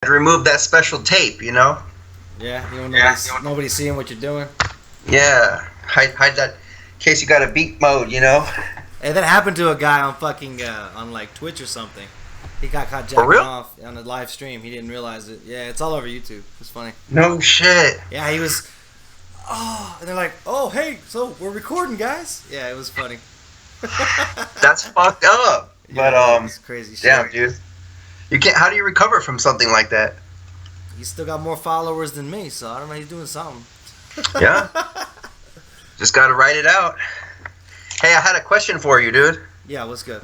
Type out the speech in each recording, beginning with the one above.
to remove that special tape, you know? Yeah, nobody's seeing what you're doing. Yeah, hide that in case you got a beat mode, you know? Hey, that happened to a guy on fucking on like Twitch or something. He got caught For jacking real? off on a live stream. He didn't realize it. Yeah, it's all over YouTube. It's funny. No shit. Yeah, he was. Oh, and they're like, "Oh, hey, so we're recording, guys." Yeah, it was funny. That's fucked up. Yeah, But it's crazy shit. damn, dude. You can't. How do you recover from something like that? He's still got more followers than me, so I don't know. He's doing something. Yeah. Just gotta write it out. Hey, I had a question for you, dude. Yeah, what's good?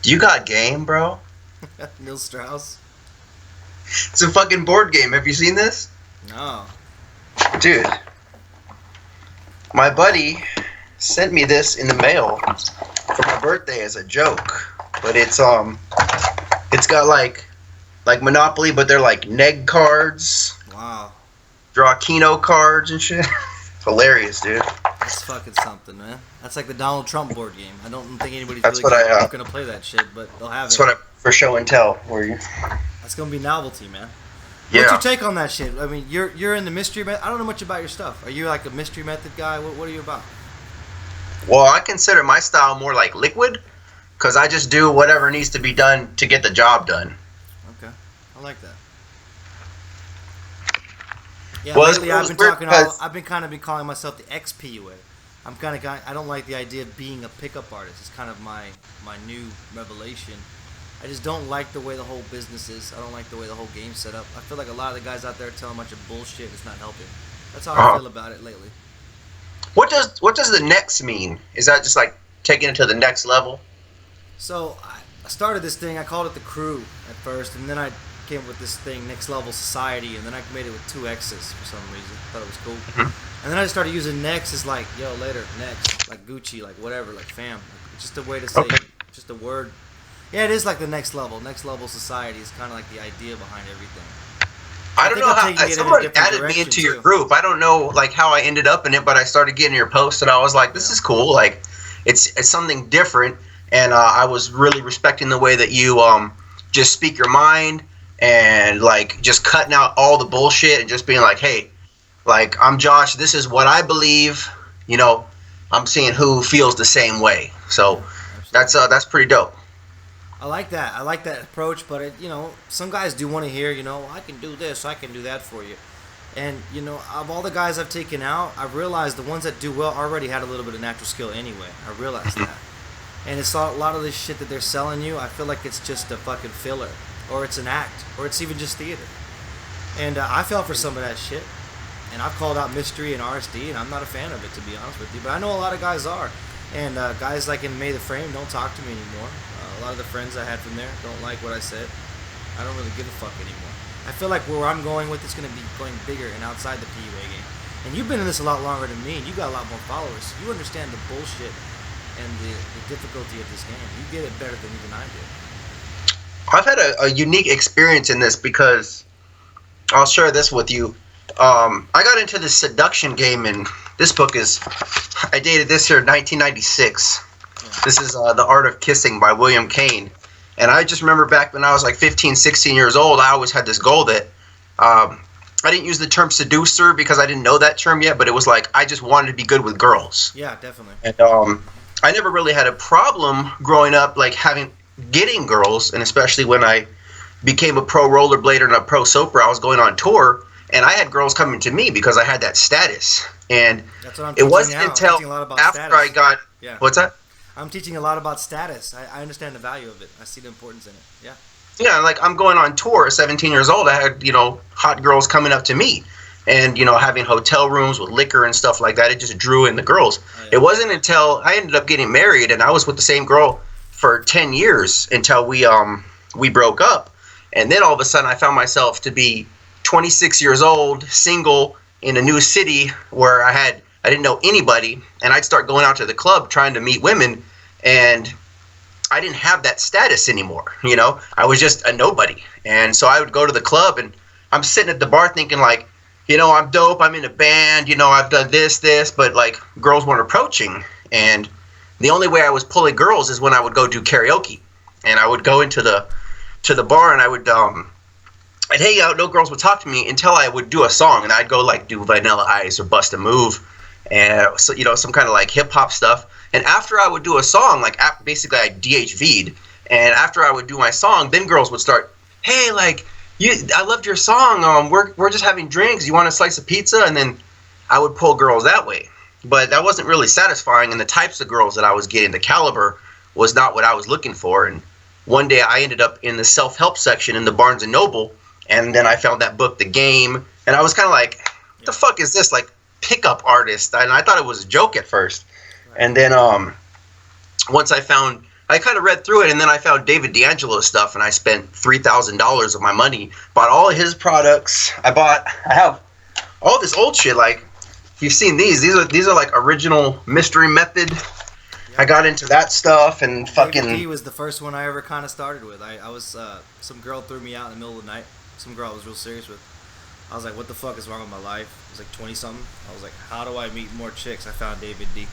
You got game, bro? Neil Strauss? It's a fucking board game. Have you seen this? No. Dude. My buddy sent me this in the mail for my birthday as a joke. But it's got like Monopoly, but they're like neg cards. Wow. Draw Keno cards and shit. Hilarious, dude. That's fucking something, man. That's like the Donald Trump board game. I don't think anybody's That's really what gonna play that shit, but they'll have That's it. what for show and tell. Where you? That's gonna be novelty, man. Yeah. What's your take on that shit? I mean, you're in the mystery method. I don't know much about your stuff. Are you like a mystery method guy? What are you about? Well, I consider my style more like liquid, because I just do whatever needs to be done to get the job done. Okay, I like that. Yeah, Well, lately I've been kind of calling myself the XPUA. I'm kind of guy. I don't like the idea of being a pickup artist. It's kind of my new revelation. I just don't like the way the whole business is. I don't like the way the whole game's set up. I feel like a lot of the guys out there telling a bunch of bullshit. It's not helping. That's how I feel about it lately. What does the Nexx mean? Is that just like taking it to the next level? So I started this thing. I called it the Crew at first, and then I came up with this thing, Next Level Society, and then I made it with 2 X's for some reason. Thought it was cool. Mm-hmm. And then I just started using Nexx as like, yo, later, next, like Gucci, like whatever, like fam. Like, just a way to say, just a word. Yeah, it is like the next level. Next Level Society is kind of like the idea behind everything. I don't know how someone added me into your group. I don't know like how I ended up in it, but I started getting your post, and I was like, this is cool. Like, it's something different, and I was really respecting the way that you just speak your mind and like just cutting out all the bullshit and just being like, hey, like I'm Josh. This is what I believe. You know, I'm seeing who feels the same way. So that's pretty dope. I like that. I like that approach, but it, some guys do want to hear, I can do this, I can do that for you. And, of all the guys I've taken out, I've realized the ones that do well already had a little bit of natural skill anyway. I realized that. And it's a lot of this shit that they're selling you, I feel like it's just a fucking filler. Or it's an act. Or it's even just theater. And I fell for some of that shit. And I've called out Mystery and RSD, and I'm not a fan of it, to be honest with you. But I know a lot of guys are. And guys like in May the Frame don't talk to me anymore. A lot of the friends I had from there don't like what I said. I don't really give a fuck anymore. I feel like where I'm going with it's going to be going bigger and outside the PUA game. And you've been in this a lot longer than me, and you got a lot more followers. So you understand the bullshit and the difficulty of this game. You get it better than even I did. I've had a unique experience in this because I'll share this with you. I got into this seduction game, and this book I dated this year in 1996. This is The Art of Kissing by William Kane. And I just remember back when I was like 15, 16 years old, I always had this goal that I didn't use the term seducer because I didn't know that term yet, but it was like I just wanted to be good with girls. Yeah, definitely. And I never really had a problem growing up like getting girls, and especially when I became a pro rollerblader and a pro soaper, I was going on tour, and I had girls coming to me because I had that status. And that's what I'm it wasn't until after I got... Yeah. What's that? I'm teaching a lot about status. I understand the value of it. I see the importance in it. Yeah. Yeah, like I'm going on tour at 17 years old. I had, hot girls coming up to me and, having hotel rooms with liquor and stuff like that. It just drew in the girls. Oh, yeah. It wasn't until I ended up getting married, and I was with the same girl for 10 years until we broke up. And then all of a sudden I found myself to be 26 years old, single in a new city where I didn't know anybody, and I'd start going out to the club trying to meet women, and I didn't have that status anymore. I was just a nobody. And so I would go to the club, and I'm sitting at the bar thinking like, I'm dope, I'm in a band, I've done this, but like girls weren't approaching. And the only way I was pulling girls is when I would go do karaoke. And I would go into the to the bar, and I'd hang out. No girls would talk to me until I would do a song, and I'd go like do Vanilla Ice or Bust a Move, and so some kind of like hip hop stuff. And after I would do a song, like basically I DHV'd, and after I would do my song, then girls would start, hey, like I loved your song. We're just having drinks. You want a slice of pizza? And then I would pull girls that way. But that wasn't really satisfying, and the types of girls that I was getting, the caliber, was not what I was looking for. And one day I ended up in the self-help section in the Barnes & Noble, and then I found that book, The Game, and I was kind of like, what the fuck is this, like, pickup artist? And I thought it was a joke at first. And then once I kind of read through it, and then I found David D'Angelo's stuff, and I spent $3,000 of my money, bought all of his products. I have all this old shit, like, you've seen these are like original Mystery Method. I got into that stuff and fucking. David D was the first one I ever kind of started with. I was some girl threw me out in the middle of the night. Some girl I was real serious with. I was like, what the fuck is wrong with my life? I was like 20 something. I was like, how do I meet more chicks? I found David D.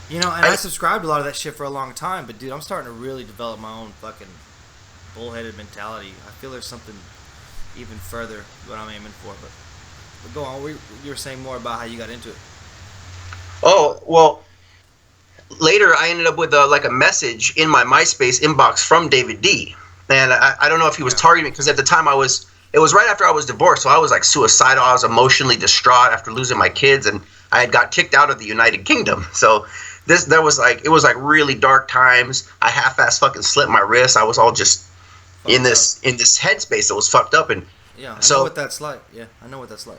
You know, and I subscribed to a lot of that shit for a long time, but dude, I'm starting to really develop my own fucking bullheaded mentality. I feel there's something even further what I'm aiming for, but go on. You were saying more about how you got into it. Oh, well, later I ended up with like a message in my MySpace inbox from David D. And I don't know if he was targeting me, because at the time it was right after I was divorced, so I was like suicidal. I was emotionally distraught after losing my kids, and I had got kicked out of the United Kingdom. So it was like really dark times. I half-ass fucking slit my wrist. I was all just in this headspace that was fucked up. And yeah, I know what that's like. Yeah, I know what that's like.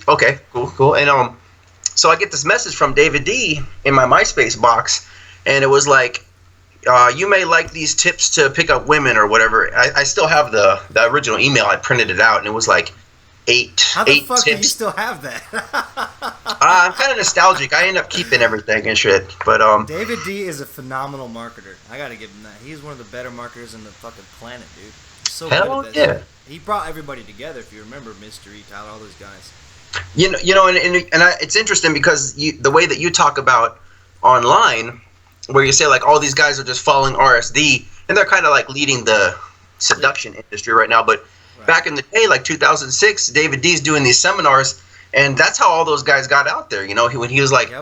Okay, cool. And so I get this message from David D in my MySpace box, and it was like, you may like these tips to pick up women or whatever. I still have the original email. I printed it out, and it was like eight How the fuck tips. do you still have that? I'm kind of nostalgic. I end up keeping everything and shit. But David D is a phenomenal marketer. I gotta give him that. He's one of the better marketers in the fucking planet, dude. He's so good at that shit. He brought everybody together. If you remember, Mystery, Tyler, all those guys. And it's interesting because the way that you talk about online, where you say like all these guys are just following RSD, and they're kind of like leading the seduction industry right now. But back in the day, like 2006, David D's doing these seminars, and that's how all those guys got out there. You know, when he was like,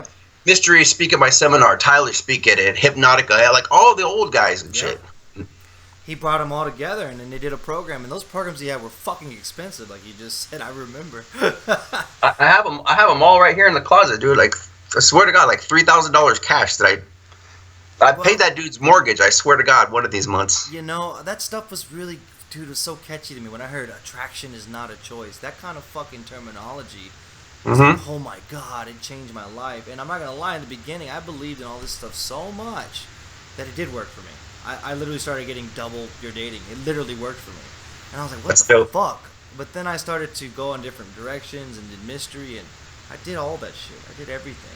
Mystery, speak at my seminar. Tyler, speak at it. Hypnotica, like all the old guys and shit. He brought them all together, and then they did a program. And those programs he had were fucking expensive, like you just said. I remember. I have them. I have them all right here in the closet, dude. Like, I swear to God, like $3,000 cash that I paid that dude's mortgage. I swear to God, one of these months. You know, that stuff was really, dude, it was so catchy to me when I heard attraction is not a choice. That kind of fucking terminology. Like, oh my God, it changed my life. And I'm not gonna lie, in the beginning, I believed in all this stuff so much that it did work for me. I literally started getting double your dating. It literally worked for me. And I was like, what the fuck? But then I started to go in different directions and did Mystery, and I did all that shit. I did everything.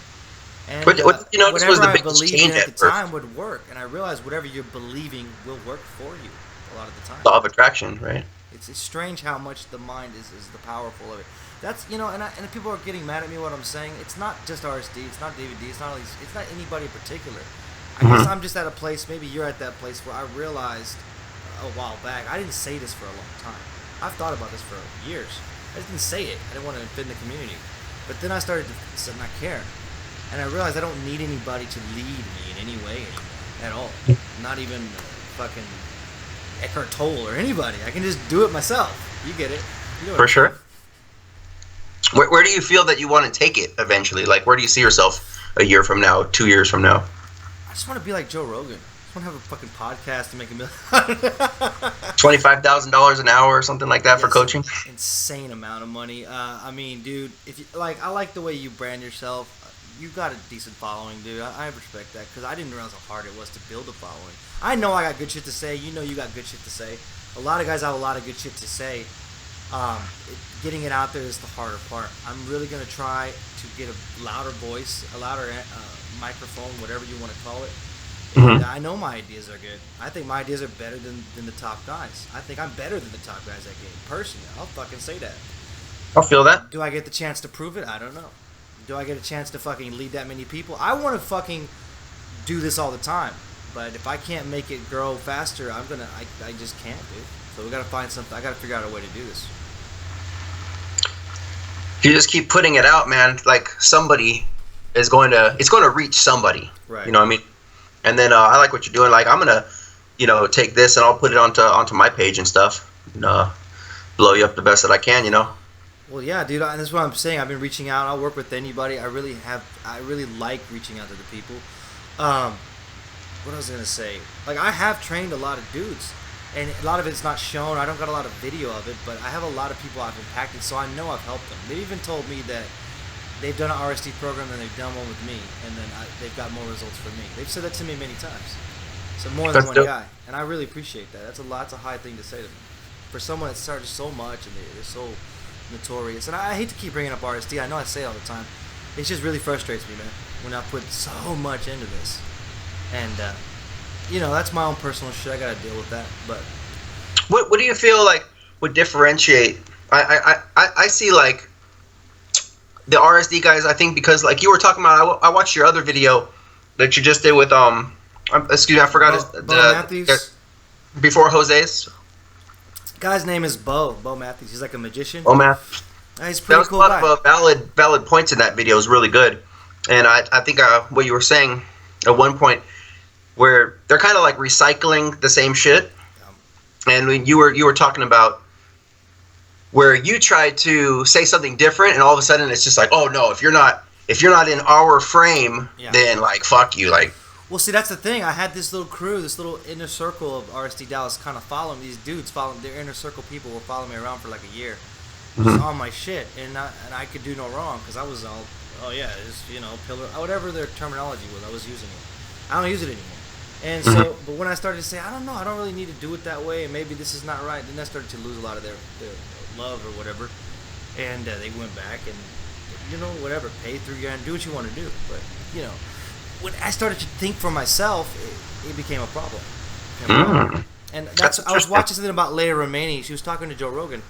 And this was the biggest change at the time would work. And I realized whatever you're believing will work for you a lot of the time. Law of attraction, right? It's strange how much the mind is the powerful of it. That's, and people are getting mad at me what I'm saying. It's not just RSD. It's not David D. It's not anybody in particular. I guess I'm just at a place, maybe you're at that place, where I realized a while back, I didn't say this for a long time. I've thought about this for years. I just didn't say it. I didn't want to offend the community. But then I started to not care. And I realized I don't need anybody to lead me in any way anymore, at all. Not even fucking Eckhart Tolle or anybody. I can just do it myself. You get it. For sure. Where do you feel that you want to take it eventually? Like, where do you see yourself a year from now, 2 years from now? I just want to be like Joe Rogan. I just want to have a fucking podcast and make $1 million. $25,000 an hour or something like that for coaching. Insane amount of money. I mean, dude, if you like, I like the way you brand yourself. You got a decent following, dude. I respect that, because I didn't realize how hard it was to build a following. I know I got good shit to say. You know you got good shit to say. A lot of guys have a lot of good shit to say. Getting it out there is the harder part. I'm really going to try to get a louder voice, a louder microphone, whatever you want to call it. And I know my ideas are good. I think my ideas are better than the top guys. I think I'm better than the top guys at game. Personally, I'll fucking say that. I'll feel that. Do I get the chance to prove it? I don't know. Do I get a chance to fucking lead that many people? I want to fucking do this all the time. But if I can't make it grow faster, I just can't, dude. So we gotta find something. I gotta figure out a way to do this. If you just keep putting it out, man, like somebody it's going to reach somebody. Right. You know what I mean? And then I like what you're doing. Like I'm gonna, take this and I'll put it onto my page and stuff, and blow you up the best that I can. Well, yeah, dude, and that's what I'm saying. I've been reaching out. I'll work with anybody. I really like reaching out to the people. What I was gonna say, like I have trained a lot of dudes, and a lot of it's not shown. I don't got a lot of video of it, but I have a lot of people I've impacted, so I know I've helped them. They even told me that they've done an RSD program and they've done one with me, and then they've got more results for me. They've said that to me many times. So more than one guy, and I really appreciate that. That's a high thing to say to me. For someone that started so much and they're so notorious, and I hate to keep bringing up RSD. I know I say it all the time. It just really frustrates me, man, when I put so much into this. And that's my own personal shit. I gotta deal with that. But what do you feel like would differentiate? I see like the RSD guys. I think because like you were talking about, I watched your other video that you just did with excuse me, I forgot his Matthews. Before Jose's. Guy's name is Bo Matthews. He's like a magician. Oh man, he's a pretty cool guy. That was a lot of valid points in that video. It was really good, and I think what you were saying at one point, where they're kind of like recycling the same shit, and when you were talking about where you tried to say something different, and all of a sudden it's just like, oh no, if you're not in our frame, then like fuck you, like. Well, see, that's the thing. I had this little crew, this little inner circle of RSD Dallas kind of following these dudes. Their inner circle people were following me around for like a year, just on my shit, and I could do no wrong because I was all, oh yeah, just pillar, whatever their terminology was, I was using it. I don't use it anymore. And so, but when I started to say, I don't know, I don't really need to do it that way, and maybe this is not right, then I started to lose a lot of their love or whatever, and they went back and whatever, pay through your end, do what you want to do, but when I started to think for myself, it became a problem. And I was watching something about Leia Remini. She was talking to Joe Rogan.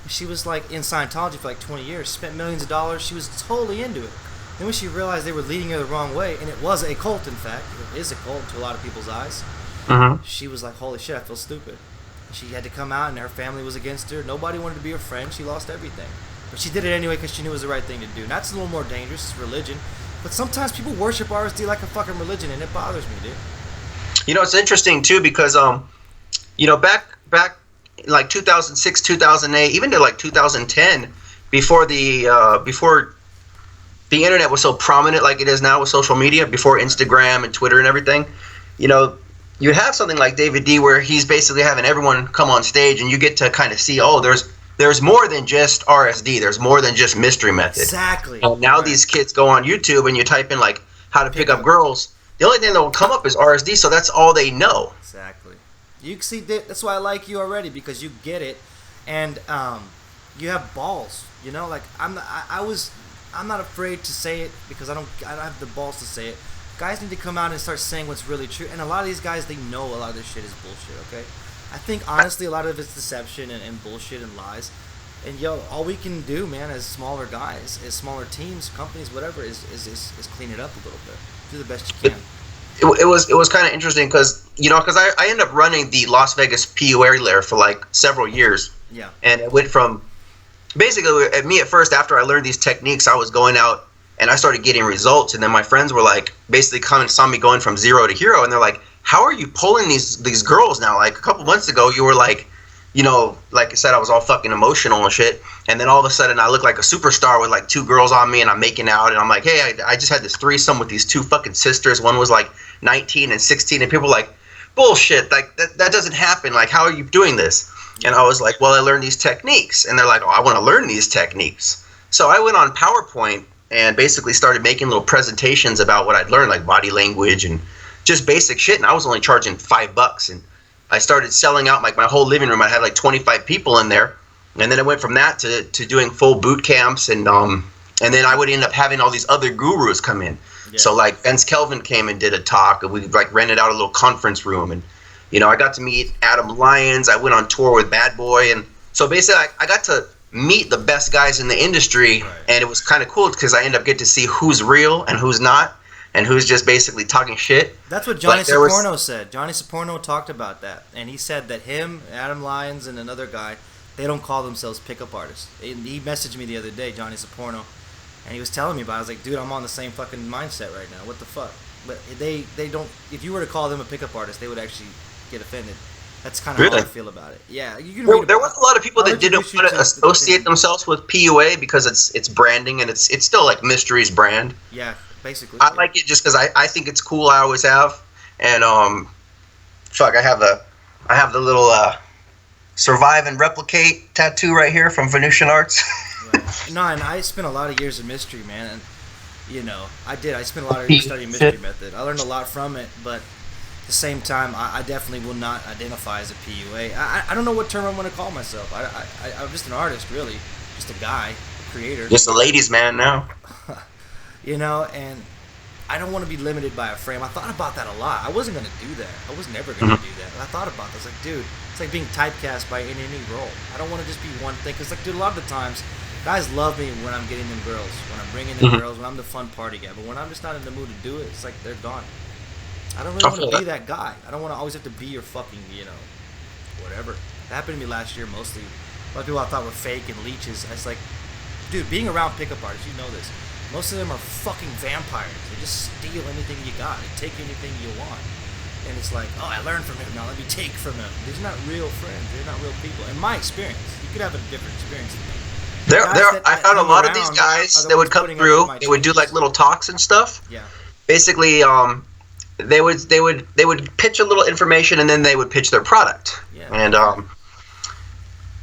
She was like in Scientology for like 20 years, spent millions of dollars. She was totally into it. Then when she realized they were leading her the wrong way, and it was a cult, in fact, it is a cult to a lot of people's eyes, she was like, holy shit, I feel stupid. She had to come out, and her family was against her. Nobody wanted to be her friend. She lost everything. But she did it anyway because she knew it was the right thing to do. And that's a little more dangerous. It's religion. But sometimes people worship RSD like a fucking religion, and it bothers me, dude. It's interesting too because back in like 2006, 2008, even to like 2010, before the internet was so prominent like it is now with social media, before Instagram and Twitter and everything, you have something like David D where he's basically having everyone come on stage, and you get to kind of see, oh, there's more than just RSD. There's more than just Mystery Method. Exactly. And now these kids go on YouTube and you type in like how to pick up girls. The only thing that will come up is RSD, so that's all they know. Exactly. You see, that's why I like you already, because you get it, and you have balls. Like I'm not afraid to say it because I don't have the balls to say it. Guys need to come out and start saying what's really true. And a lot of these guys, they know a lot of this shit is bullshit. Okay. I think honestly a lot of it's deception and bullshit and lies, and all we can do, man, as smaller guys, as smaller teams, companies, whatever, is clean it up a little bit, do the best you can. It was kind of interesting because I ended up running the Las Vegas PU area for like several years. Yeah. And it went from basically at me at first, after I learned these techniques, I was going out and I started getting results, and then my friends were like basically saw me going from zero to hero, and they're like, how are you pulling these girls now? Like a couple months ago, you were like, like I said, I was all fucking emotional and shit. And then all of a sudden, I look like a superstar with like 2 girls on me, and I'm making out, and I'm like, hey, I just had this threesome with these 2 fucking sisters. One was like 19 and 16, and people were like, bullshit, like that doesn't happen. Like, how are you doing this? And I was like, well, I learned these techniques, and they're like, oh, I want to learn these techniques. So I went on PowerPoint and basically started making little presentations about what I'd learned, like body language and just basic shit, and I was only charging $5, and I started selling out like my whole living room. I had like 25 people in there, and then I went from that to doing full boot camps, and then I would end up having all these other gurus come in. Yeah. So like Vince Kelvin came and did a talk, and we like rented out a little conference room, and I got to meet Adam Lyons. I went on tour with Bad Boy, and so basically I got to meet the best guys in the industry, right. And it was kind of cool because I ended up getting to see who's real and who's not. and who's just basically talking shit. That's what Johnny Soporno said. Johnny Soporno talked about that, and he said that him, Adam Lyons, and another guy, they don't call themselves pickup artists. He messaged me the other day, Johnny Soporno, and he was telling me about it. I was like, dude, I'm on the same fucking mindset right now. What the fuck? But they don't. If you were to call them a pickup artist, they would actually get offended. That's kind of how I feel about it. Yeah, you can there was a lot of people that didn't want to associate themselves with PUA because it's branding and it's still like Mystery's brand. Yeah, basically. I like it just because I think it's cool. I always have, and fuck, I have the little survive and replicate tattoo right here from Venusian Arts. Right. No, and I spent a lot of years in mystery, man, and you know, I spent a lot of years studying mystery method. I learned a lot from it, but at the same time, I definitely will not identify as a PUA. I don't know what term I'm going to call myself. I'm just an artist, really, just a guy, a creator. Just a ladies' man now. You know, and I don't want to be limited by a frame. I thought about that a lot. I wasn't going to do that. I was never going to do that. But I thought about this. Like, dude, it's like being typecast by any role. I don't want to just be one thing. Because, like, dude, a lot of the times, guys love me when I'm getting them girls, when I'm bringing them girls, when I'm the fun party guy. But when I'm just not in the mood to do it, it's like they're gone. I don't really want to be that guy. I don't want to always have to be your fucking, you know, whatever. That happened to me last year mostly. A lot of people I thought were fake and leeches. I was like, dude, being around pickup artists, you know this. Most of them are fucking vampires. They just steal anything you got. They take anything you want. And it's like, oh, I learned from him. Now let me take from him. These are not real friends. They're not real people. In my experience, you could have a different experience than me. I found a lot of these guys that would come through. They would do like little talks and stuff. Yeah. Basically, they would pitch a little information and then they would pitch their product. Yeah. And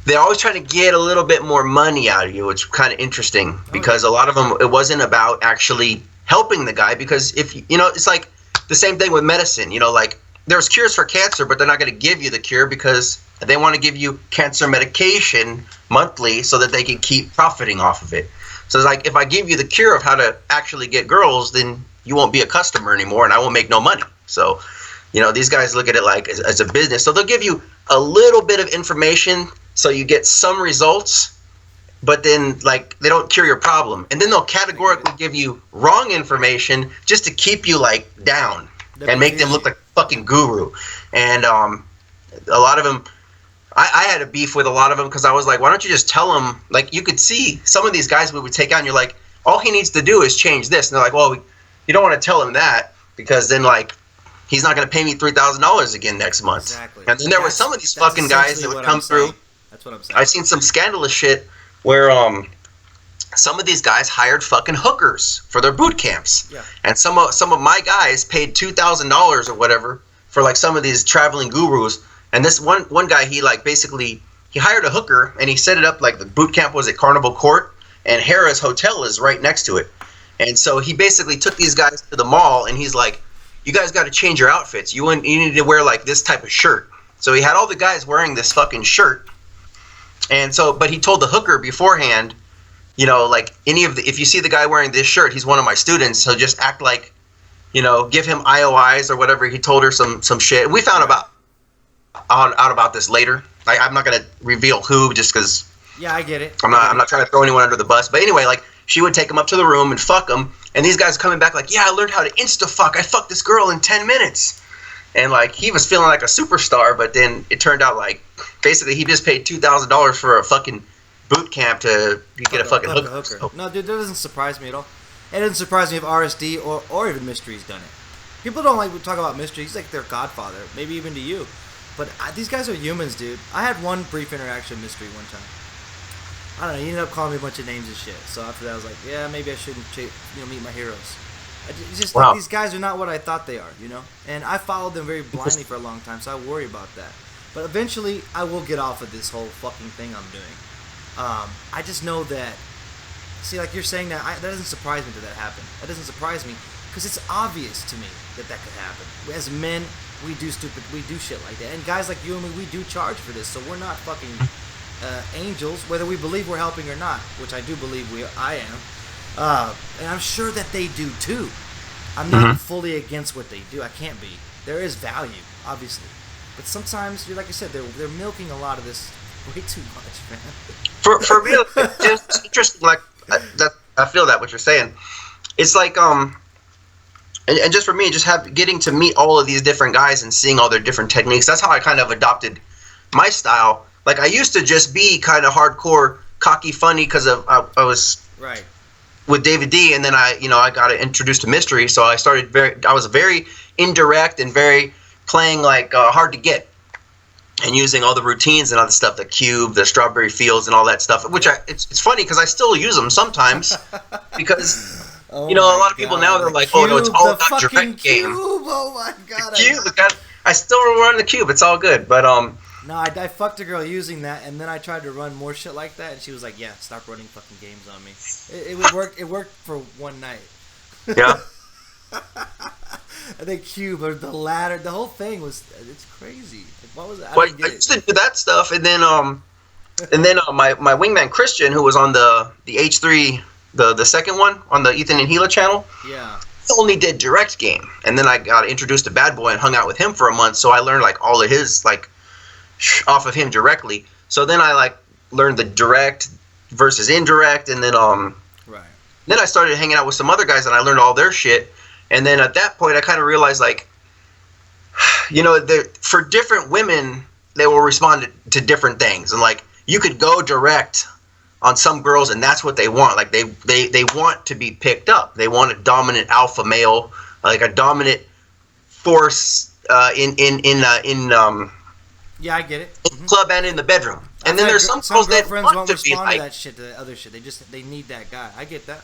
they're always trying to get a little bit more money out of you, which is kind of interesting because a lot of them, it wasn't about actually helping the guy. Because if you know, it's like the same thing with medicine. You know, like there's cures for cancer, but they're not going to give you the cure because they want to give you cancer medication monthly so that they can keep profiting off of it. So it's like if I give you the cure of how to actually get girls, then you won't be a customer anymore, and I won't make no money. So, you know, these guys look at it like as a business. So they'll give you a little bit of information so you get some results, but then like they don't cure your problem. And then they'll categorically give you wrong information just to keep you like down and make them look like a fucking guru. And a lot of them, I had a beef with a lot of them because I was like, why don't you just tell them? Like you could see some of these guys we would take out and you're like, all he needs to do is change this. And they're like, well, you don't want to tell him that because then like he's not going to pay me $3,000 again next month. Exactly. And then there were some of these fucking guys that would come through. That's what I'm saying. I've seen some scandalous shit where some of these guys hired fucking hookers for their boot camps. Yeah. And some of my guys paid $2,000 or whatever for like some of these traveling gurus. And this one guy, he like basically he hired a hooker and he set it up like the boot camp was at Carnival Court and Harrah's Hotel is right next to it. And so he basically took these guys to the mall and he's like, you guys got to change your outfits. You need to wear like this type of shirt. So he had all the guys wearing this fucking shirt. And so, but he told the hooker beforehand, you know, like if you see the guy wearing this shirt, he's one of my students. So just act like, you know, give him IOIs or whatever. He told her some shit. We found out about this later. I'm not going to reveal who just because. Yeah, I get it. I'm not trying to throw anyone under the bus. But anyway, like she would take him up to the room and fuck him. And these guys are coming back like, yeah, I learned how to insta-fuck. I fucked this girl in 10 minutes. And like he was feeling like a superstar. But then it turned out like basically he just paid $2,000 for a fucking boot camp to get a fucking hooker. So. No, dude, that doesn't surprise me at all. It doesn't surprise me if RSD or even Mystery's done it. People don't like to talk about Mystery. He's like their godfather, maybe even to you. But these guys are humans, dude. I had one brief interaction with Mystery one time. I don't know. He ended up calling me a bunch of names and shit. So after that, I was like, yeah, maybe I shouldn't, meet my heroes. It's just like these guys are not what I thought they are, you know. And I followed them very blindly for a long time, so I worry about that. But eventually, I will get off of this whole fucking thing I'm doing. I just know that. See, like you're saying that doesn't surprise me that happened. That doesn't surprise me because it's obvious to me that could happen. As men, we do shit like that. And guys like you and me, we do charge for this. So we're not fucking angels, whether we believe we're helping or not, which I do believe I am. And I'm sure that they do too. I'm not fully against what they do. I can't be. There is value, obviously. But sometimes, like I said, they're milking a lot of this way too much, man. For me, it's interesting. Like I feel that what you're saying. It's like And just for me, just getting to meet all of these different guys and seeing all their different techniques. That's how I kind of adopted my style. Like I used to just be kind of hardcore, cocky, funny because I was Right. with David D, and then I got introduced to mystery, so I was very indirect and very playing like hard to get, and using all the routines and all the stuff, the cube, the strawberry fields, and all that stuff. Which it's funny because I still use them sometimes because. Oh a lot of people now, they're like, cube, oh, no, it's all the about direct cube. game. Oh, my God. The cube, I still run the cube. It's all good. But, No, I fucked a girl using that, and then I tried to run more shit like that, and she was like, yeah, stop running fucking games on me. It worked for one night. Yeah. The cube, or the ladder, the whole thing it's crazy. Like, what was that? I used to do that stuff, and then my wingman Christian, who was on the H3, the second one on the Ethan and Gila channel. Yeah. He only did direct game, and then I got introduced to Bad Boy and hung out with him for a month, so I learned like all of his like off of him directly. So then I like learned the direct versus indirect, and then Right. then I started hanging out with some other guys, and I learned all their shit. And then at that point, I kind of realized like, for different women, they will respond to different things, and like you could go direct on some girls, and that's what they want. Like they want to be picked up. They want a dominant alpha male, like a dominant force in Yeah, I get it. in the club and in the bedroom. And then there's some girls that girlfriends want won't to be respond to like that shit, to the other shit. They need that guy. I get that.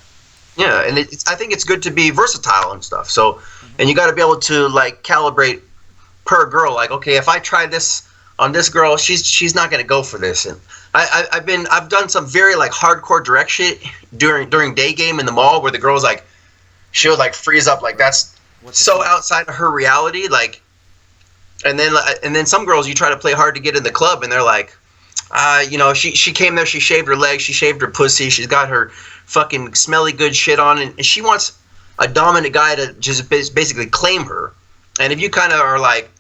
yeah, and I think it's good to be versatile and stuff. So, and you got to be able to like calibrate per girl. Like, okay, if I try this on this girl, she's not gonna go for this. And I've done some very like hardcore direct shit during day game in the mall where the girl's like, she'll like freeze up, like that's so outside of her reality. Like, and then some girls you try to play hard to get in the club, and they're like, she came there, she shaved her legs, she shaved her pussy, she's got her fucking smelly good shit on, and she wants a dominant guy to just basically claim her. And if you kind of are like,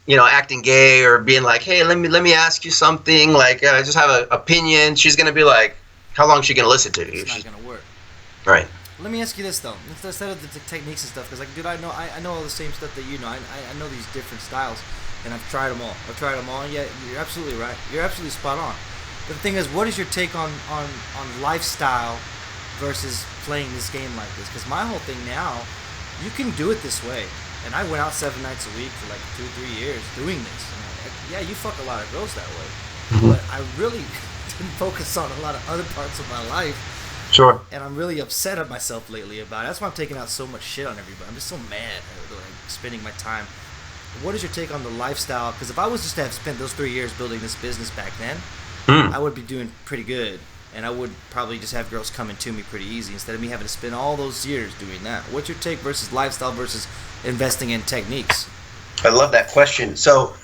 acting gay or being like, hey, let me ask you something, like I just have an opinion, she's gonna be like, how long is she gonna listen to you? It's not gonna work. Right. Let me ask you this though, instead of the techniques and stuff, because like, dude, I know all the same stuff that you know. I know these different styles, and I've tried them all. And yeah, you're absolutely right. You're absolutely spot on. But the thing is, what is your take on lifestyle versus playing this game like this? Because my whole thing now, you can do it this way. And I went out 7 nights a week for like 2-3 years doing this. And yeah, you fuck a lot of girls that way, but I really didn't focus on a lot of other parts of my life. Sure. And I'm really upset at myself lately about it. That's why I'm taking out so much shit on everybody. I'm just so mad at like spending my time. What is your take on the lifestyle? Because if I was just to have spent those 3 years building this business back then, I would be doing pretty good. And I would probably just have girls coming to me pretty easy instead of me having to spend all those years doing that. What's your take versus lifestyle versus investing in techniques? I love that question. So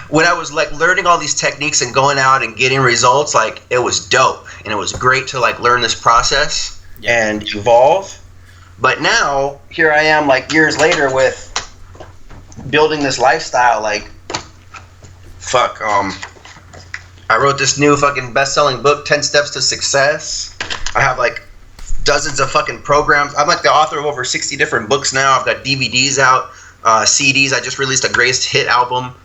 when I was like learning all these techniques and going out and getting results, like it was dope and it was great to like learn this process and evolve. But now here I am like years later with building this lifestyle. Like I wrote this new fucking best-selling book, 10 Steps to Success. I have like dozens of fucking programs. I'm like the author of over 60 different books now. I've got DVDs out, CDs. I just released a greatest hit album.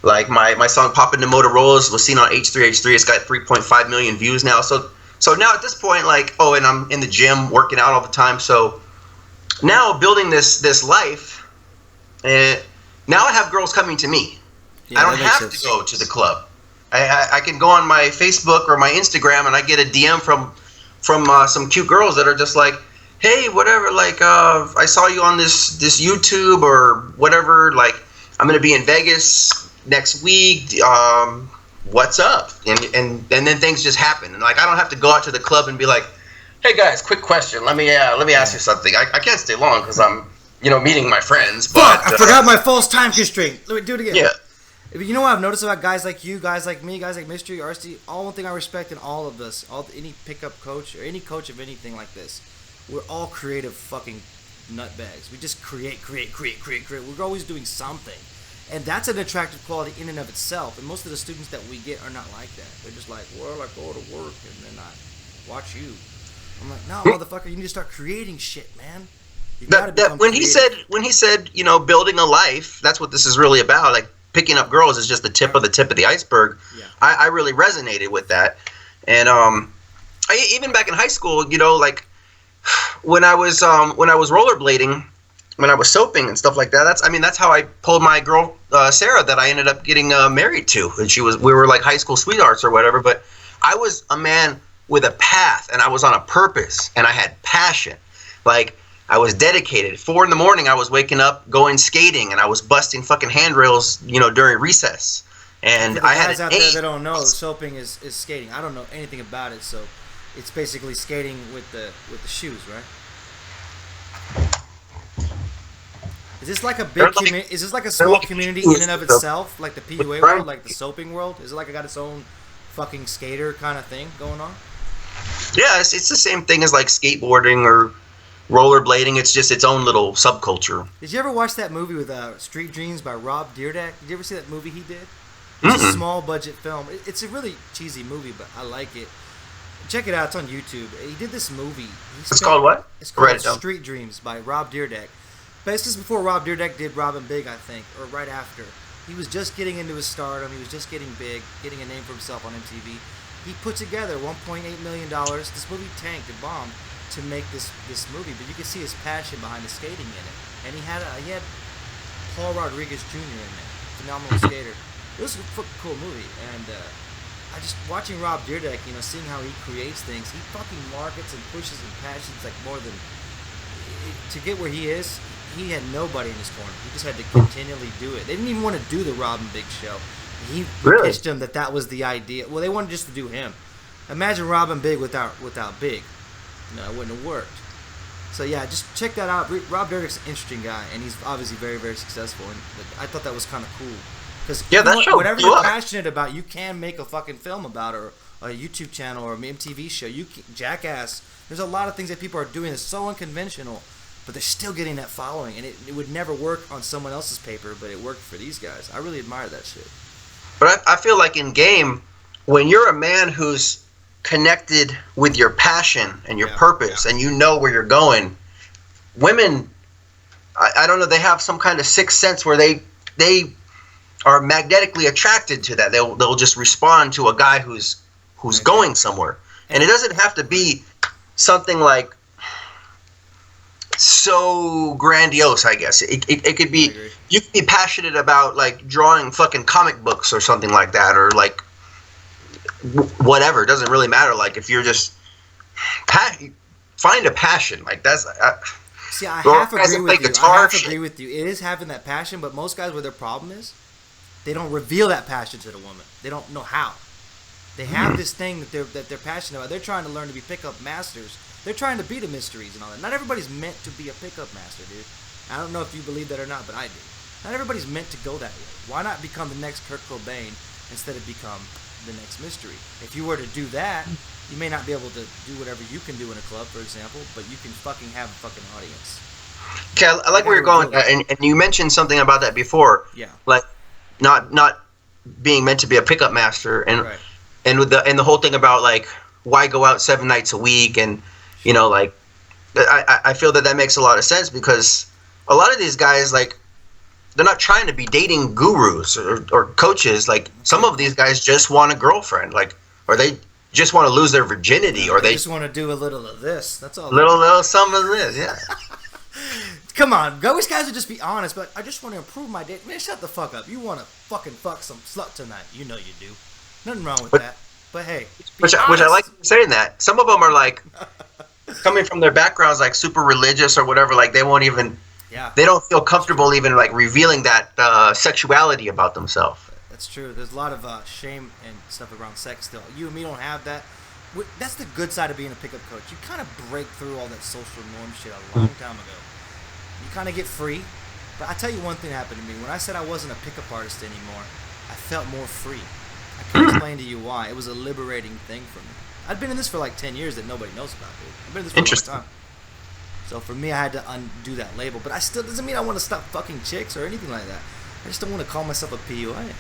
Like my song Poppin' the Motorola's was seen on H3H3. It's got 3.5 million views now. So now at this point, like, and I'm in the gym working out all the time. So now building this life, and now I have girls coming to me. Yeah, I don't have to go to the club. I can go on my Facebook or my Instagram and I get a DM from some cute girls that are just like, hey, whatever, like I saw you on this YouTube or whatever, like I'm gonna be in Vegas next week. What's up? And then things just happen, and like I don't have to go out to the club and be like, hey guys, quick question. Let me ask you something. I can't stay long because I'm meeting my friends. But fuck, I forgot my false time constraint. Let me do it again. Yeah. You know what I've noticed about guys like you, guys like me, guys like Mystery, RC, one thing I respect in all of us, any pickup coach or any coach of anything like this, we're all creative fucking nutbags. We just create. We're always doing something. And that's an attractive quality in and of itself. And most of the students that we get are not like that. They're just like, well, I go to work and then I watch you. I'm like, no, motherfucker, you need to start creating shit, man. You got to become When creative. he said, you know, building a life, that's what this is really about. Like picking up girls is just the tip of the iceberg. Yeah. I really resonated with that, and even back in high school, you know, like when I was rollerblading, when I was soaping and stuff like that. That's how I pulled my girl Sarah that I ended up getting married to, and we were like high school sweethearts or whatever. But I was a man with a path, and I was on a purpose, and I had passion. Like I was dedicated. 4 a.m, I was waking up, going skating, and I was busting fucking handrails, you know, during recess. And For the I had guys an out there aim. that don't know, soaping is skating. I don't know anything about it, so it's basically skating with the shoes, right? Is this like a big community? Is this like a small community in and of itself, like the PUA world, like the soaping world? Is it like it got its own fucking skater kind of thing going on? Yeah, it's the same thing as like skateboarding or rollerblading. It's just its own little subculture. Did you ever watch that movie with Street Dreams by Rob Dyrdek? Did you ever see that movie he did? It's a small budget film. It's a really cheesy movie, but I like it. Check it out. It's on YouTube. He did this movie. It's called what? It's called Right, Street Dreams by Rob Dyrdek. But this is before Rob Dyrdek did Robin Big, I think, or right after. He was just getting into his stardom. He was just getting big, getting a name for himself on MTV. He put together $1.8 million. This movie tanked and bombed to make this movie, but you can see his passion behind the skating in it. And he had Paul Rodriguez Jr. in it, phenomenal skater. It was a fucking cool movie, and I just watching Rob Dyrdek, you know, seeing how he creates things. He fucking markets and pushes and passions like more than to get where he is. He had nobody in his corner. He just had to continually do it. They didn't even want to do the Robin Big show. He Really? pitched him that was the idea. Well, they wanted just to do him. Imagine Robin Big without Big. No, it wouldn't have worked. So yeah, just check that out. Rob Dyrdek's an interesting guy, and he's obviously very, very successful. And I thought that was kind of cool. Because whatever you're passionate about, you can make a fucking film about, or a YouTube channel, or an MTV show. Jackass. There's a lot of things that people are doing that's so unconventional, but they're still getting that following, and it would never work on someone else's paper, but it worked for these guys. I really admire that shit. But I feel like in game, when you're a man who's connected with your passion and your purpose, and you know where you're going, women, I don't know, they have some kind of sixth sense where they are magnetically attracted to that. They'll just respond to a guy who's going somewhere, and it doesn't have to be something like so grandiose. I guess it could be, you could be passionate about like drawing fucking comic books or something like that, or like whatever. It doesn't really matter. Like if you're just find a passion, like that's. See, I half agree with you. I half shit. agree with you. It is having that passion, but most guys, where their problem is, they don't reveal that passion to the woman. They don't know how. They have this thing that they're passionate about. They're trying to learn to be pickup masters. They're trying to be the mysteries and all that. Not everybody's meant to be a pickup master, dude. I don't know if you believe that or not, but I do. Not everybody's meant to go that way. Why not become the next Kurt Cobain instead of become the next mystery? If you were to do that, you may not be able to do whatever you can do in a club, for example, but you can fucking have a fucking audience. Okay, I like where you're going, and you mentioned something about that before. Yeah. Like not being meant to be a pickup master, and Right. and with the whole thing about like why go out 7 nights a week, and you know, like I feel that makes a lot of sense, because a lot of these guys, like, they're not trying to be dating gurus or coaches. Like some of these guys just want a girlfriend, like, or they just want to lose their virginity, or they just want to do a little of this. That's all. Little some of this, yeah. Come on, those guys would just be honest, but I just want to improve my date. Man, shut the fuck up. You want to fucking fuck some slut tonight. You know you do. Nothing wrong with that. But hey, which I like saying that. Some of them are like coming from their backgrounds, like super religious or whatever. Like they won't even, they don't feel comfortable even like revealing that sexuality about themselves. That's true. There's a lot of shame and stuff around sex still. You and me don't have that. That's the good side of being a pickup coach. You kind of break through all that social norm shit a long time ago. You kind of get free. But I tell you one thing happened to me. When I said I wasn't a pickup artist anymore, I felt more free. I can't explain to you why. It was a liberating thing for me. I'd been in this for like 10 years that nobody knows about, dude. I've been in this for a long time. So for me, I had to undo that label. But I still doesn't mean I want to stop fucking chicks or anything like that. I just don't want to call myself a PUA.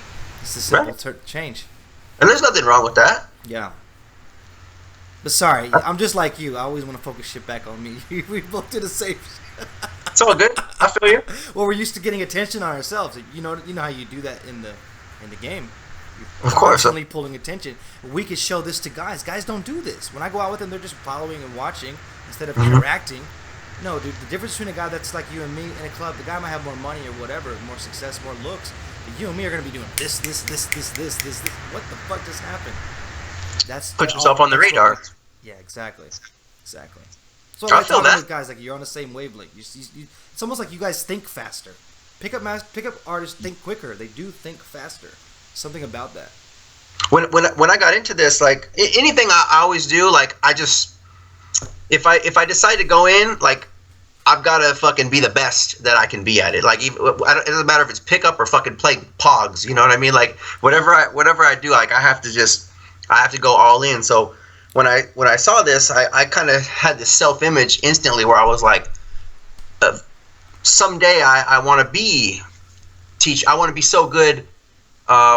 It's a simple change. And there's nothing wrong with that. Yeah. But sorry, I'm just like you. I always want to focus shit back on me. We both do the same. It's all good. I feel you. Well, we're used to getting attention on ourselves. You know how you do that in the game. You're Of course. constantly pulling attention. We could show this to guys. Guys don't do this. When I go out with them, they're just following and watching instead of interacting. No, dude. The difference between a guy that's like you and me in a club, the guy might have more money or whatever, more success, more looks. But you and me are gonna be doing this. What the fuck just happened? That's Put yourself on the radar. Yeah, exactly. So I I feel talking that. with guys like you're on the same wavelength. It's almost like you guys think faster. Pickup artists think quicker. They do think faster. Something about that. When I got into this, like anything I always do, like I just if I decide to go in, like I've got to fucking be the best that I can be at it. Like it doesn't matter if it's pickup or fucking play pogs. You know what I mean? Like whatever I do, like I have to go all in. So when I saw this, I kind of had this self-image instantly where I was like, someday I want to be I want to be so good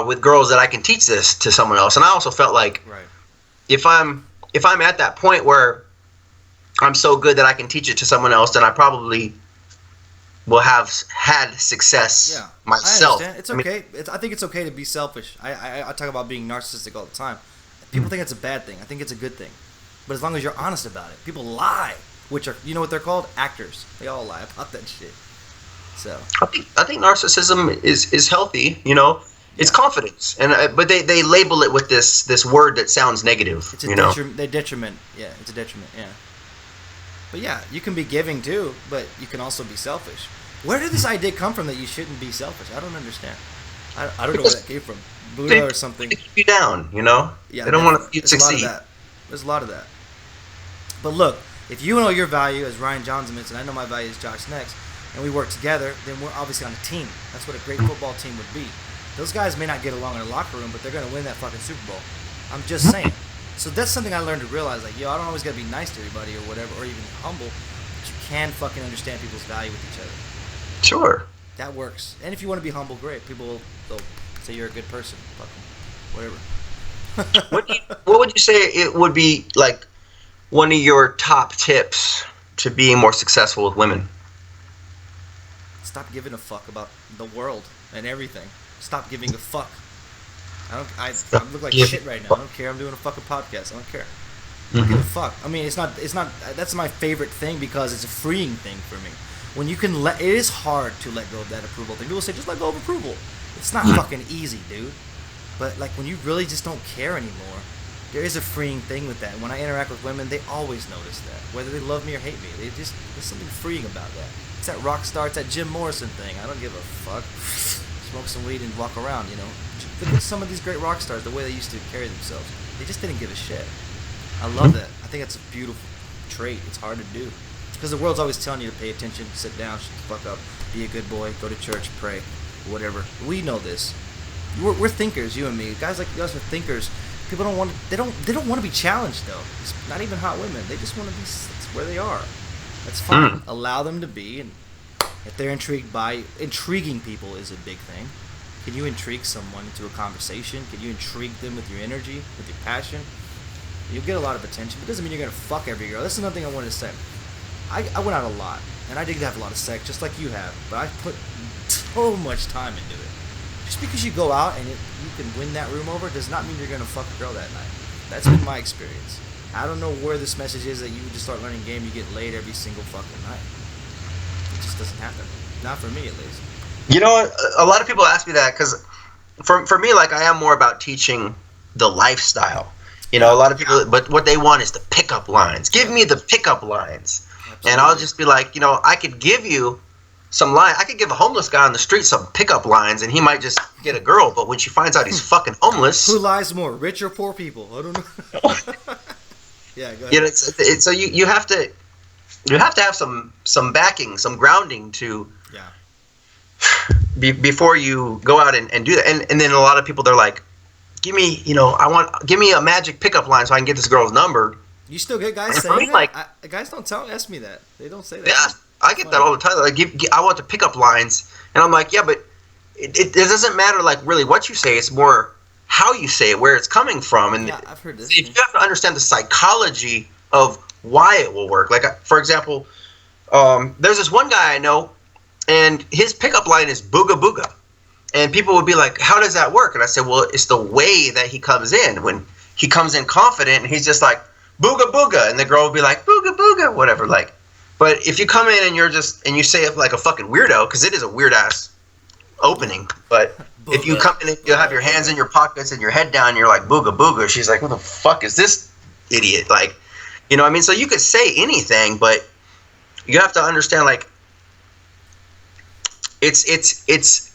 with girls that I can teach this to someone else. And I also felt like if I'm at that point where I'm so good that I can teach it to someone else, then I probably will have had success myself. I understand. It's okay. I think it's okay to be selfish. I talk about being narcissistic all the time. People think it's a bad thing. I think it's a good thing. But as long as you're honest about it. People lie, which are, you know what they're called? Actors. They all lie about that shit. So I think narcissism is healthy, you know. It's confidence, and but they label it with this word that sounds negative. It's a detriment. Yeah, it's a detriment. Yeah. But yeah, you can be giving too, but you can also be selfish. Where did this idea come from that you shouldn't be selfish? I don't understand. I don't know where that came from. Buddha or something. They keep you down, you know. Yeah, they don't want you to succeed. There's a lot of that. But look, if you know your value as Ryan JAUNZEMIS and I know my value as Josh Nexx, and we work together, then we're obviously on a team. That's what a great football team would be. Those guys may not get along in a locker room, but they're going to win that fucking Super Bowl. I'm just saying. So that's something I learned to realize. Like, I don't always got to be nice to everybody or whatever, or even humble. But you can fucking understand people's value with each other. Sure. That works. And if you want to be humble, great. They'll say you're a good person. Fuck them. Whatever. What would you say it would be like one of your top tips to being more successful with women? Stop giving a fuck about the world and everything. Stop giving a fuck. I look like shit right now. I don't care. I'm doing a fucking podcast. I don't care. I don't give a fuck. I mean, it's not. That's my favorite thing because it's a freeing thing for me. When you can it is hard to let go of that approval thing. People say just let go of approval. It's not fucking easy, dude. But like when you really just don't care anymore, there is a freeing thing with that. And when I interact with women, they always notice that, whether they love me or hate me. There's something freeing about that. It's that rock star. It's that Jim Morrison thing. I don't give a fuck. Smoke some weed and walk around, you know. Look at some of these great rock stars, the way they used to carry themselves. They just didn't give a shit. I love that. I think that's a beautiful trait. It's hard to do. Because the world's always telling you to pay attention, sit down, shut the fuck up, be a good boy, go to church, pray, whatever. We know this. We're thinkers, you and me. Guys like us are thinkers. People don't want to. They don't want to be challenged though. It's not even hot women. They just want to be where they are. That's fine. Allow them to be, and if they're intrigued by intriguing people is a big thing. Can you intrigue someone into a conversation? Can you intrigue them with your energy, with your passion? You'll get a lot of attention. It doesn't mean you're gonna fuck every girl. That's another thing I wanted to say. I went out a lot, and I did have a lot of sex, just like you have. But I put so much time into it. Just because you go out and you can win that room over does not mean you're gonna fuck a girl that night. That's been my experience. I don't know where this message is that you just start learning game, you get laid every single fucking night. It just doesn't happen. Not for me, at least. You know, a lot of people ask me that because for me, like, I am more about teaching the lifestyle. You know, a lot of people, but what they want is the pickup lines. Give me the pickup lines. Absolutely. And I'll just be like, you know, I could give you some line. I could give a homeless guy on the street some pickup lines, and he might just get a girl. But when she finds out he's fucking homeless, who lies more, rich or poor people? I don't know. Yeah, go ahead. You know, so you have to have some backing, some grounding to before you go out and do that. And then a lot of people, they're like, give me a magic pickup line so I can get this girl's number. You still get guys saying that? Like, guys don't ask me that. They don't say that. Yeah, I get that all the time. Like, I want the pickup lines, and I'm like, yeah, but it doesn't matter, like, really what you say. It's more how you say it, where it's coming from, and Yeah, I've heard this. you have to understand the psychology of why it will work. Like, for example, there's this one guy I know, and his pickup line is "booga booga," and people would be like, "How does that work?" And I said, "Well, it's the way that he comes in. When he comes in confident, and he's just like booga booga," and the girl would be like booga booga, whatever. Like, but if you come in and you say it like a fucking weirdo, because it is a weird ass opening, but if you come in and you have your hands in your pockets and your head down, you're like booga booga. She's like, "Who the fuck is this idiot?" Like, you know what I mean? So you could say anything, but you have to understand, like, it's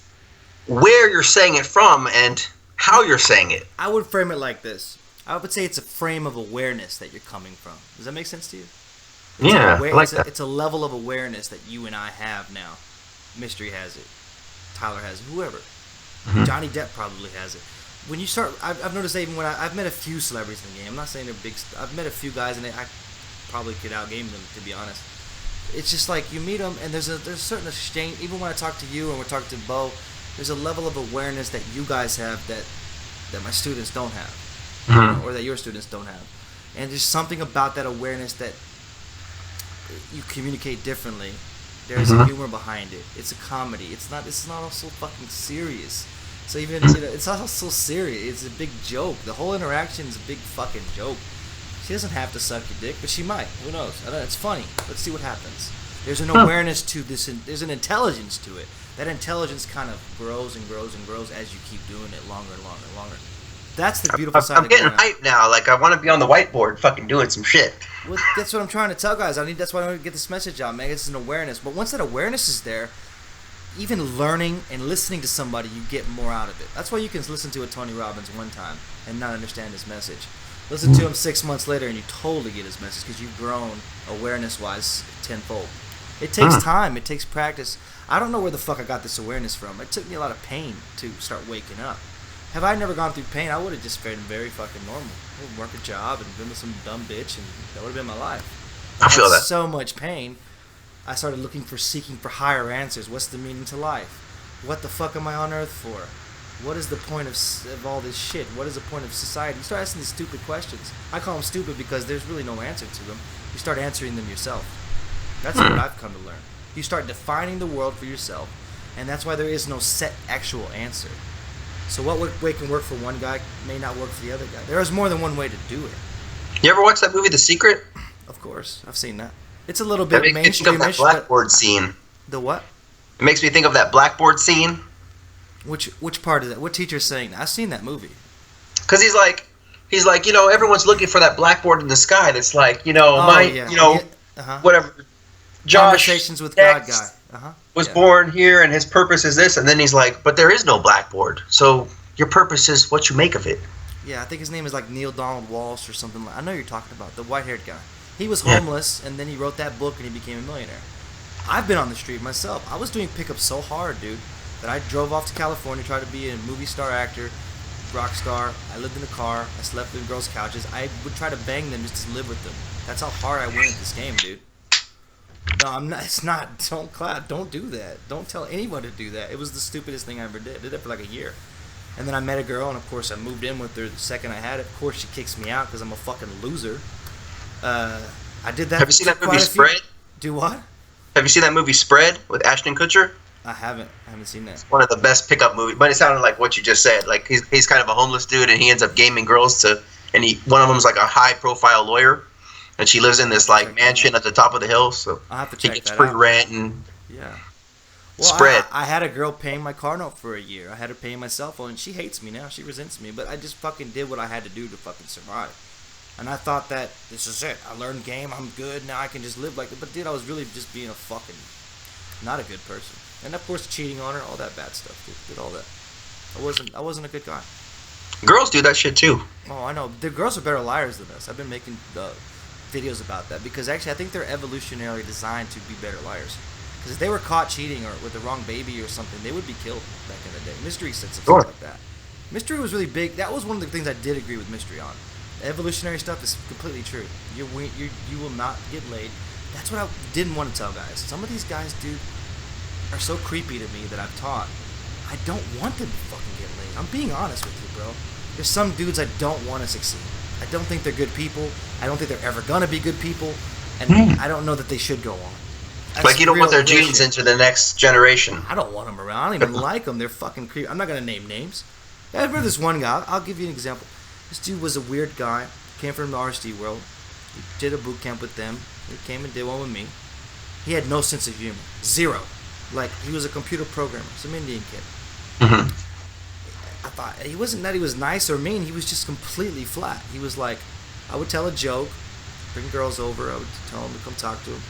where you're saying it from and how you're saying it. I would frame it like this. I would say it's a frame of awareness that you're coming from. Does that make sense to you? Yeah, I like that. It's a level of awareness that you and I have now. Mystery has it. Tyler has it. Whoever. Mm-hmm. Johnny Depp probably has it. When you start, I've noticed that even when I've met a few celebrities in the game. I'm not saying they're big. I've met a few guys and I probably could outgame them, to be honest. It's just like you meet them and there's a certain exchange. Even when I talk to you and we're talking to Bo, there's a level of awareness that you guys have that my students don't have, mm-hmm. or that your students don't have. And there's something about that awareness that you communicate differently. There's mm-hmm. a humor behind it. It's a comedy. It's not all so fucking serious. So even it's not all so serious. It's a big joke. The whole interaction is a big fucking joke. She doesn't have to suck your dick, but she might. Who knows? I don't know. It's funny. Let's see what happens. There's an awareness to this. There's an intelligence to it. That intelligence kind of grows and grows and grows as you keep doing it longer and longer and longer. That's the beautiful side. I'm getting hyped now. Like, I want to be on the whiteboard, fucking doing some shit. Well, that's what I'm trying to tell guys. That's why I want to get this message out, man. It's an awareness. But once that awareness is there, even learning and listening to somebody, you get more out of it. That's why you can listen to a Tony Robbins one time and not understand his message. Listen to him 6 months later and you totally get his message because you've grown awareness-wise tenfold. It takes time. It takes practice. I don't know where the fuck I got this awareness from. It took me a lot of pain to start waking up. Have I never gone through pain, I would have just been very fucking normal. I would work a job and been with some dumb bitch, and that would have been my life. I feel that. So much pain, I started seeking for higher answers. What's the meaning to life? What the fuck am I on earth for? What is the point of all this shit? What is the point of society? You start asking these stupid questions. I call them stupid because there's really no answer to them. You start answering them yourself. That's what I've come to learn. You start defining the world for yourself, and that's why there is no set actual answer. So what way can work for one guy may not work for the other guy. There is more than one way to do it. You ever watch that movie, The Secret? Of course, I've seen that. It's a little bit mainstream. That blackboard scene. The what? It makes me think of that blackboard scene. Which part is that? What teacher's saying that? I've seen that movie. Because he's like, everyone's looking for that blackboard in the sky. That's like, whatever. Josh Conversations with God guy. Was born here, and his purpose is this. And then he's like, but there is no blackboard. So your purpose is what you make of it. Yeah, I think his name is like Neil Donald Walsh or something. I know you're talking about the white-haired guy. He was homeless, and then he wrote that book, and he became a millionaire. I've been on the street myself. I was doing pickup so hard, dude, that I drove off to California, tried to be a movie star actor, rock star. I lived in a car. I slept in girls' couches. I would try to bang them just to live with them. That's how hard I went at this game, dude. No, I'm not. It's not. Don't clap. Don't do that. Don't tell anyone to do that. It was the stupidest thing I ever did. I did it for like a year. And then I met a girl, and of course I moved in with her the second I had it. Of course she kicks me out because I'm a fucking loser. I did that. Have you seen that movie Spread? Do what? Have you seen that movie Spread with Ashton Kutcher? I haven't seen that. It's one of the best pickup movies, but it sounded like what you just said. Like he's kind of a homeless dude, and he ends up gaming girls one of them's like a high profile lawyer, and she lives in this like mansion at the top of the hill. So I'll have to check he gets that free out. rent and yeah. Well, Spread. I had a girl paying my car note for a year. I had her paying my cell phone, and she hates me now. She resents me, but I just fucking did what I had to do to fucking survive. And I thought that this is it. I learned game. I'm good now. I can just live like it. But dude, I was really just being a fucking not a good person. And of course, cheating on her, all that bad stuff. Did all that. I wasn't a good guy. Girls do that shit too. Oh, I know. The girls are better liars than us. I've been making videos about that because actually, I think they're evolutionarily designed to be better liars. Because if they were caught cheating or with the wrong baby or something, they would be killed back in the day. Mystery said something like that. Mystery was really big. That was one of the things I did agree with Mystery on. The evolutionary stuff is completely true. You will not get laid. That's what I didn't want to tell guys. Some of these guys, dude, are so creepy to me that I've taught. I don't want them to fucking get laid. I'm being honest with you, bro. there's some dudes I don't want to succeed. I don't think they're good people. I don't think they're ever gonna be good people, and I don't know that they should go on. That's like you don't want their genes into the next generation. I don't want them around. I don't even like them. They're fucking creepy. I'm not gonna name names. I remember this one guy. I'll give you an example. This dude was a weird guy. Came from the RSD world. He did a boot camp with them. He came and did one with me. He had no sense of humor. Zero. Like, he was a computer programmer. Some Indian kid. Mm-hmm. I thought, he wasn't that he was nice or mean. He was just completely flat. He was like, I would tell a joke, bring girls over. I would tell him to come talk to him.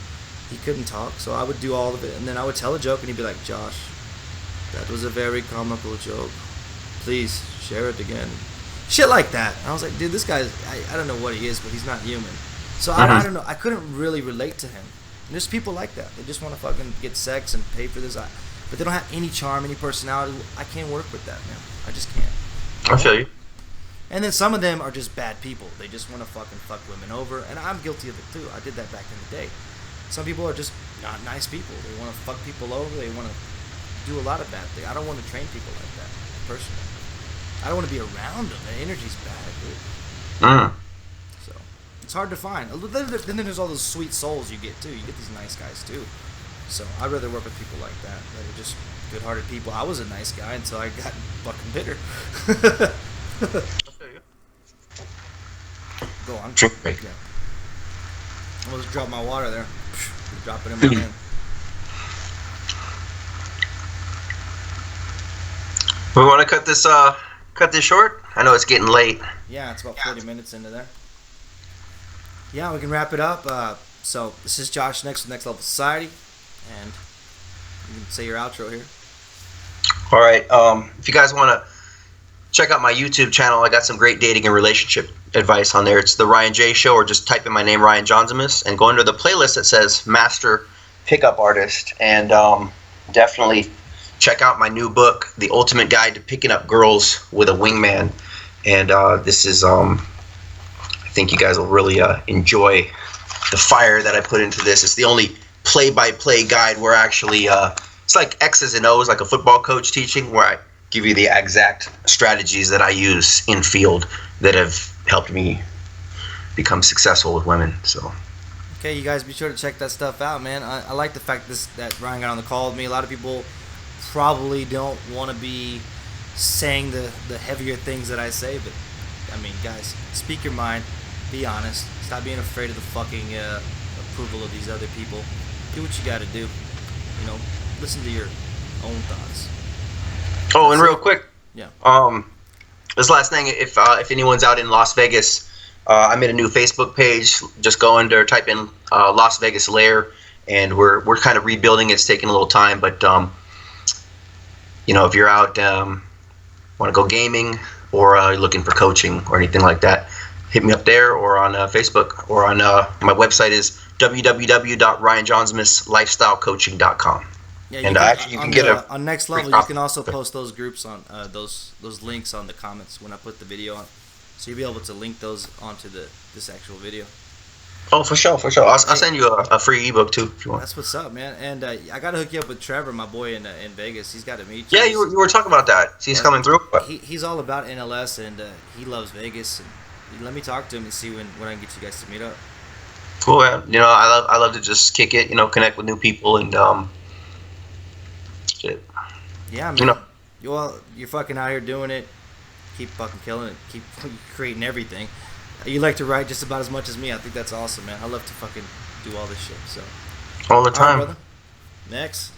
He couldn't talk, so I would do all of it. And then I would tell a joke, and he'd be like, Josh, that was a very comical joke. Please, share it again. Shit like that. And I was like, dude, this guy's, I don't know what he is, but he's not human. So I don't know. I couldn't really relate to him. And there's people like that. They just want to fucking get sex and pay for this. But they don't have any charm, any personality. I can't work with that, man. I just can't. I feel you. And then some of them are just bad people. They just want to fucking fuck women over. And I'm guilty of it too. I did that back in the day. Some people are just not nice people. They want to fuck people over. They want to do a lot of bad things. I don't want to train people like that, personally. I don't want to be around them. The energy's bad, dude. So, it's hard to find. Then there's all those sweet souls you get, too. You get these nice guys, too. So, I'd rather work with people like that are just good-hearted people. I was a nice guy until I got fucking bitter. Go on. Drink break. Yeah. I almost dropped my water there. Drop it in my hand. We want to cut this short? I know it's getting late. Yeah, it's about 40 minutes into there. Yeah, we can wrap it up. So this is Josh Nexx with Next Level Society, and you can say your outro here. All right. If you guys want to check out my YouTube channel, I got some great dating and relationship advice on there. It's the Ryan J Show, or just type in my name, Ryan JAUNZEMIS, and go under the playlist that says Master Pickup Artist, and definitely check out my new book, The Ultimate Guide to Picking Up Girls with a Wingman. And this is, I think you guys will really enjoy the fire that I put into this. It's the only play-by-play guide where actually, it's like X's and O's, like a football coach teaching, where I give you the exact strategies that I use in field that have helped me become successful with women. So. Okay, you guys be sure to check that stuff out, man. I like the fact that Ryan got on the call with me. A lot of people probably don't want to be saying the heavier things that I say, but I mean, guys, speak your mind, be honest, stop being afraid of the fucking approval of these other people. Do what you got to do, you know, listen to your own thoughts. Oh, and real quick, yeah. This last thing, if anyone's out in Las Vegas, I made a new Facebook page. Just go under, type in Las Vegas Lair, and we're kind of rebuilding it. It's taking a little time, but you know, if you're out, want to go gaming, or looking for coaching or anything like that, hit me up there, or on Facebook, or on my website is www.ryanjohnzemislifestylecoaching.com. Yeah, and you can get on Next Level. You can also post those groups on those links on the comments when I put the video on, so you'll be able to link those onto this actual video. Oh, for sure. I'll send you a free ebook too if you want. That's what's up, man. And I gotta hook you up with Trevor, my boy in Vegas. He's got to meet you. Yeah, you were talking about that. He's coming through. He's all about NLS, and he loves Vegas. And let me talk to him and see when I can get you guys to meet up. Cool, man. You know, I love to just kick it. You know, connect with new people and shit. Yeah, man. You know, you're fucking out here doing it. Keep fucking killing it. Keep creating everything. You like to write just about as much as me. I think that's awesome, man. I love to fucking do all this shit. So all the time. All right, brother. Next.